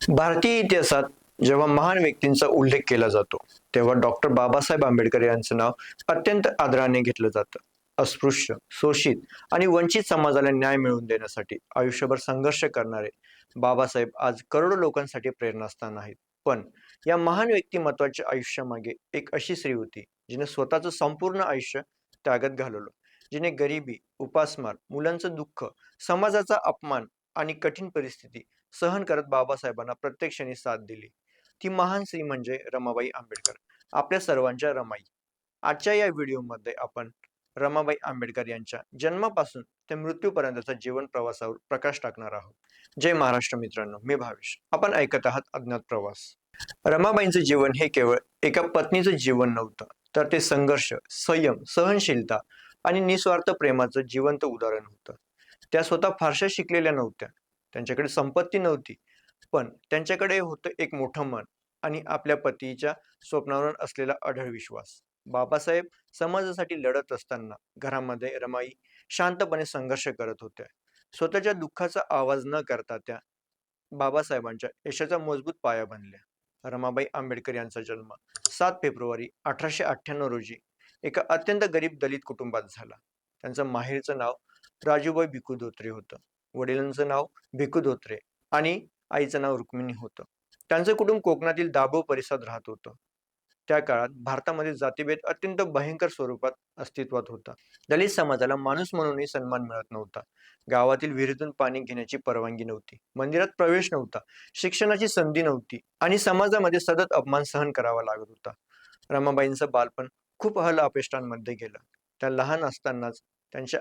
भारतीय इतिहासात जेव्हा महान व्यक्तींचा उल्लेख केला जातो, तेव्हा डॉक्टर बाबासाहेब आंबेडकर यांचं नाव अत्यंत आदराने घेतलं जातं. अस्पृश्य, शोषित आणि वंचित समाजाला न्याय मिळवून देण्यासाठी आयुष्यभर संघर्ष करणारे बाबासाहेब आज करोडो लोकांसाठी प्रेरणास्थान आहेत. पण या महान व्यक्तिमत्वाच्या आयुष्यामागे एक अशी स्त्री होती, जिने स्वतःचं संपूर्ण आयुष्य त्यागात घालवलं. जिने गरिबी, उपासमार, मुलांचं दुःख, समाजाचा अपमान आणि कठीण परिस्थिती सहन करत बाबासाहेबांना प्रत्येक क्षणी साथ दिली. ती महान स्त्री म्हणजे रमाबाई आंबेडकर, आपल्या सर्वांच्या रमाई. आजच्या या व्हिडिओमध्ये आपण रमाबाई आंबेडकर यांच्या जन्मापासून ते मृत्यूपर्यंतचा जीवन प्रवासावर प्रकाश टाकणार आहोत. जय महाराष्ट्र मित्रांनो, मी भावेश. आपण ऐकत आहात अज्ञात प्रवास. रमाबाईंचं जीवन हे केवळ एका पत्नीचं जीवन नव्हतं, तर ते संघर्ष, संयम, सहनशीलता आणि निस्वार्थ प्रेमाचं जिवंत उदाहरण होतं. त्या स्वतः फारशा शिकलेल्या नव्हत्या, त्यांच्याकडे संपत्ती नव्हती, पण त्यांच्याकडे होतं एक मोठं मन आणि आपल्या पतीच्या स्वप्नावर असलेला अढळ विश्वास. बाबासाहेब समाजासाठी लढत असताना घरामध्ये रमाई शांतपणे संघर्ष करत होत्या. स्वतःच्या दुःखाचा आवाज न करता त्या बाबासाहेबांच्या यशाचा मजबूत पाया बनल्या. रमाबाई आंबेडकर यांचा जन्म 7 फेब्रुवारी 1898 रोजी एका अत्यंत गरीब दलित कुटुंबात झाला. त्यांचं माहेरचं नाव राजूबाई भिकू धोत्रे होतं. वडिलांचं नाव भिकू धोत्रे आणि आईचं नाव रुक्मिणी होतं. त्यांचं कुटुंब कोकणातील दाभोळ परिसरात राहत होतं. त्या काळात भारतामध्ये जातीभेद अत्यंत भयंकर स्वरूपात अस्तित्वात होता. दलित समाजाला माणूस म्हणूनही सन्मान मिळत नव्हता. गावातील विहिरीतून पाणी घेण्याची परवानगी नव्हती. मंदिरात प्रवेश नव्हता. शिक्षणाची संधी नव्हती आणि समाजामध्ये सतत अपमान सहन करावा लागत होता. रमाबाईंचं बालपण खूप हल अपेष्टांमध्ये गेलं. त्या लहान असतानाच त्यांच्या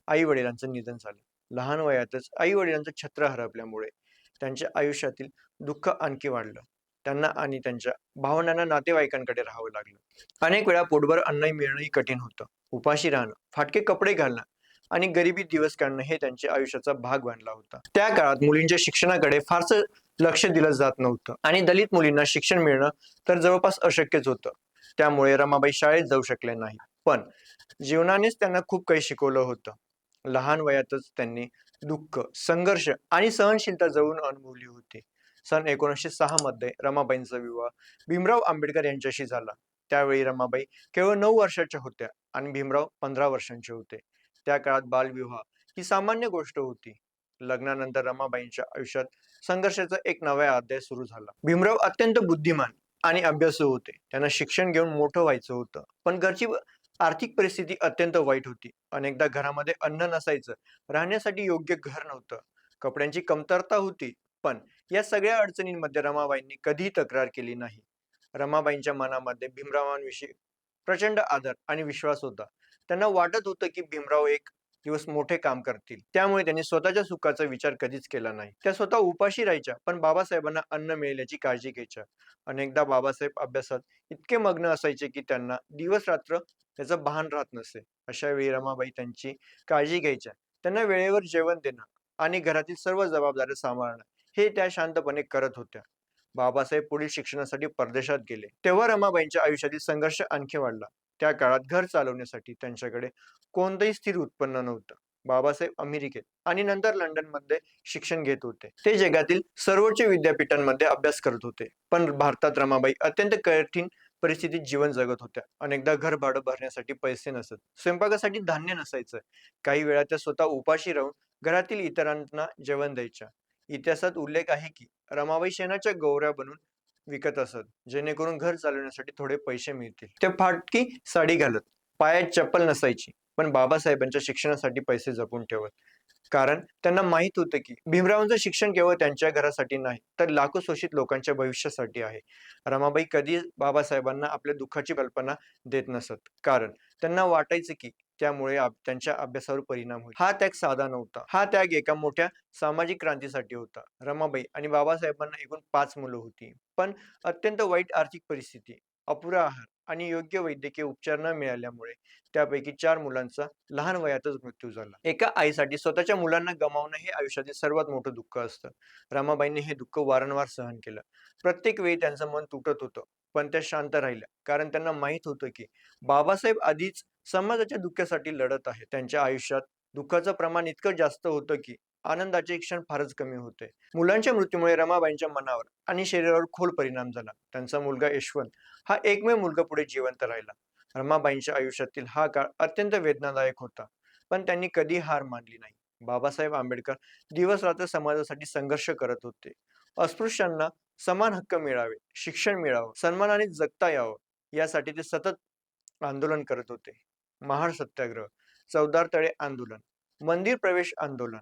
आई वडिलांचं निधन झालं. लहान वयातच आई वडिलांचं छत्र हरपल्यामुळे त्यांच्या आयुष्यातील दुःख आणखी वाढलं. त्यांना आणि त्यांच्या भावंडांना नातेवाईकांकडे राहावं लागलं. अनेक वेळा पोटभर अन्नही मिळणंही कठीण होतं. उपाशी राहणं, फाटके कपडे घालणं आणि गरिबीत दिवस काढणं हे त्यांच्या आयुष्याचा भाग बनला होता. त्या काळात मुलींच्या शिक्षणाकडे फारसं लक्ष दिलं जात नव्हतं आणि दलित मुलींना शिक्षण मिळणं तर जवळपास अशक्यच होतं. त्यामुळे रमाबाई शाळेत जाऊ शकल्या नाही. पण जीवनानेच त्यांना खूप काही शिकवलं होतं. लहान वयातच त्यांनी दुःख, संघर्ष आणि सहनशीलता जवळून अनुभवली होती. सन 1906 मध्ये रमाबाईंचा विवाह भीमराव आंबेडकर यांच्याशी झाला. त्यावेळी रमाबाई केवळ 9 वर्षाच्या होत्या आणि भीमराव 15 वर्षांचे होते. त्या काळात बालविवाह ही सामान्य गोष्ट होती. लग्नानंतर रमाबाईंच्या आयुष्यात संघर्षाचा एक नवा अध्याय सुरू झाला. भीमराव अत्यंत बुद्धिमान आणि अभ्यासू होते. त्यांना शिक्षण घेऊन मोठं व्हायचं होतं, पण घरची आर्थिक परिस्थिती अत्यंत वाईट होती. अनेकदा घरामध्ये अन्न नसायचं, राहण्यासाठी योग्य घर नव्हतं, कपड्यांची कमतरता होती. पण या सगळ्या अडचणींमध्ये रमाबाईंनी कधीही तक्रार केली नाही. रमाबाईंच्या मनामध्ये भीमरावांविषयी प्रचंड आदर आणि विश्वास होता. त्यांना वाटत होतं की भीमराव एक दिवस मोठे काम करतील. त्यामुळे त्यांनी स्वतःच्या सुखाचा विचार कधीच केला नाही. त्या स्वतः उपाशी राहायच्या, पण बाबासाहेबांना अन्न मिळेल याची काळजी घ्यायच्या. अनेकदा बाबासाहेब अभ्यासात इतके मग्न असायचे की त्यांना दिवस रात्र त्याचं भान राहत नसे. अशा वेळी रमाबाई त्यांची काळजी घ्यायच्या. त्यांना वेळेवर जेवण देणं आणि घरातील सर्व जबाबदाऱ्या सांभाळणं हे त्या शांतपणे करत होत्या. बाबासाहेब पुढील शिक्षणासाठी परदेशात गेले. तेव्हा रमाबाईंच्या आयुष्यातील संघर्ष आणखी वाढला. त्या काळात घर चालवण्यासाठी त्यांच्याकडे कोणतंही स्थिर उत्पन्न नव्हतं. बाबासाहेब अमेरिकेत आणि नंतर लंडनमध्ये शिक्षण घेत होते. ते जगातील सर्वोच्च विद्यापीठांमध्ये अभ्यास करत होते. पण भारतात रमाबाई अत्यंत कठीण परिस्थितीत जीवन जगत होत्या. अनेकदा घर भाडं भरण्यासाठी पैसे नसत, स्वयंपाकासाठी धान्य नसायचं. काही वेळा त्या स्वतः उपाशी राहून घरातील इतरांना जेवण द्यायच्या. इतिहासात उल्लेख आहे की रमाबाई शेणाच्या गोवऱ्या बनवून विकत असत, जेणेकरून घर चालवण्यासाठी थोडे पैसे मिळतील. त्या फाटकी साडी घालत, पायात चप्पल नसायची, पण बाबासाहेबांच्या शिक्षणासाठी पैसे जपून ठेवत. कारण त्यांना माहित होतं की भीमरावांचं शिक्षण केवळ त्यांच्या घरासाठी नाही, तर लाखो शोषित लोकांच्या भविष्यासाठी आहे. रमाबाई कधी बाबासाहेबांना आपल्या दुःखाची कल्पना देत नसत, कारण त्यांना वाटायचं की त्यामुळे त्यांच्या अभ्यासावर परिणाम होईल. हा त्याग साधा नव्हता. हा त्याग एका मोठ्या सामाजिक क्रांतीसाठी होता. रमाबाई आणि बाबासाहेबांना एकूण 5 मुलं होती. पण अत्यंत वाईट आर्थिक परिस्थिती, अपुरा आहार आणि योग्य वैद्यकीय उपचार न मिळाल्यामुळे त्यापैकी 4 मुलांचा लहान वयातच मृत्यू झाला. एका आईसाठी स्वतःच्या मुलांना गमावणं हे आयुष्यातील सर्वात मोठं दुःख असतं. रमाबाईंनी हे दुःख वारंवार सहन केलं. प्रत्येक वेळी त्यांचं मन तुटत होतं, पण त्या शांत राहिल्या, कारण त्यांना माहित होतं की बाबासाहेब आधीच समाजाच्या दुःखासाठी लढत आहेत. त्यांच्या आयुष्यात दुःखाचं प्रमाण इतकं जास्त होतं की आनंदाचे क्षण फारच कमी होते. मुलांच्या मृत्यूमुळे रमाबाईंच्या मनावर आणि शरीरावर खोल परिणाम झाला. त्यांचा मुलगा यशवंत हा एकमेव मुलगा पुढे जिवंत राहिला. रमाबाईंच्या आयुष्यातील हा काळ अत्यंत वेदनादायक होता, पण त्यांनी कधी हार मानली नाही. बाबासाहेब आंबेडकर दिवस रात्र समाजासाठी संघर्ष करत होते. अस्पृश्यांना समान हक्क मिळावे, शिक्षण मिळावं, सन्मानाने जगता यावं यासाठी ते सतत आंदोलन करत होते. महाड सत्याग्रह, चौदार तळे आंदोलन, मंदिर प्रवेश आंदोलन,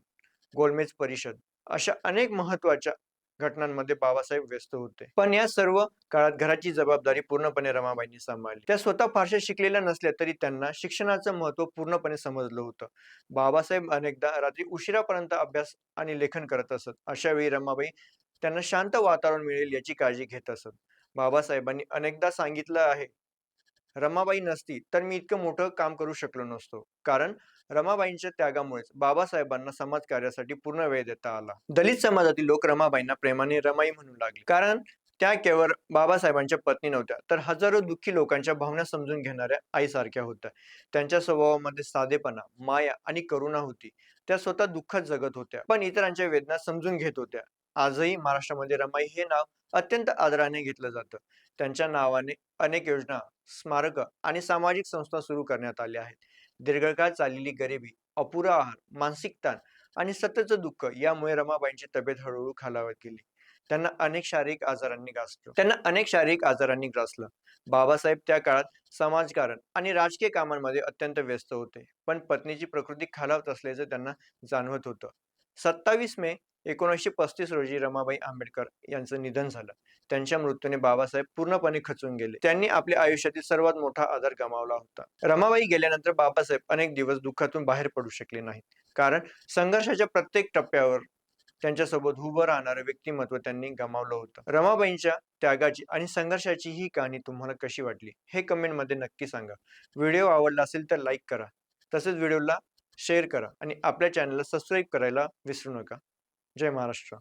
गोलमेज परिषद अशा अनेक महत्वाच्या घटनांमध्ये बाबासाहेब व्यस्त होते. पण या सर्व काळात घराची जबाबदारी पूर्णपणे रमाबाईंनी सांभाळली. त्या स्वतः फारशा शिकलेल्या नसल्या तरी त्यांना शिक्षणाचं महत्त्व पूर्णपणे समजलं होतं. बाबासाहेब अनेकदा रात्री उशिरापर्यंत अभ्यास आणि लेखन करत असत. अशा वेळी रमाबाई त्यांना शांत वातावरण मिळेल याची काळजी घेत असत. बाबासाहेबांनी अनेकदा सांगितलं आहे, रमाबाई नसती तर मी इतकं मोठं काम करू शकलो नसतो. कारण रमाबाईंच्या त्यागामुळेच बाबासाहेबांना समाजकार्यासाठी पूर्ण वेळ देता आला. दलित समाजातील लोक रमाबाईंना प्रेमाने रमाई म्हणू लागले, कारण त्या केवळ बाबासाहेबांच्या पत्नी नव्हत्या, तर हजारो दुःखी लोकांच्या भावना समजून घेणाऱ्या आईसारख्या होत्या. त्यांच्या स्वभावामध्ये साधेपणा, माया आणि करुणा होती. त्या स्वतः दुःखात जगत होत्या, पण इतरांच्या वेदना समजून घेत होत्या. आजही महाराष्ट्रामध्ये रमाई हे नाव अत्यंत आदराने घेतलं जातं. त्यांच्या नावाने अनेक योजना, स्मारक आणि सामाजिक संस्था सुरू करण्यात आल्या आहेत. दीर्घकाळ चाललेली गरिबी, अपुरा आहार, मानसिक ताण आणि सततचं दुःख यामुळे रमाबाईंची तब्येत हळूहळू खालावत गेली. त्यांना अनेक शारीरिक आजारांनी ग्रासलं. बाबासाहेब त्या काळात समाजकारण आणि राजकीय कामांमध्ये अत्यंत व्यस्त होते, पण पत्नीची प्रकृती खालावत असल्याचं त्यांना जाणवत होतं. 27 मे 1935 रोजी रमाबाई आंबेडकर यांचं निधन झालं. त्यांच्या मृत्यूने बाबासाहेब पूर्णपणे खचून गेले. त्यांनी आपल्या आयुष्यातील सर्वात मोठा आधार गमावला होता. रमाबाई गेल्यानंतर बाबासाहेब अनेक दिवस दुःखातून बाहेर पडू शकले नाहीत, कारण संघर्षाच्या प्रत्येक टप्प्यावर त्यांच्यासोबत उभं राहणारं व्यक्तिमत्व त्यांनी गमावलं होतं. रमाबाईंच्या त्यागाची आणि संघर्षाची ही कहाणी तुम्हाला कशी वाटली हे कमेंटमध्ये नक्की सांगा. व्हिडिओ आवडला असेल तर लाईक करा, तसेच व्हिडिओला शेअर करा आणि आपल्या चॅनलला सबस्क्राईब करायला विसरू नका. जय महाराष्ट्र.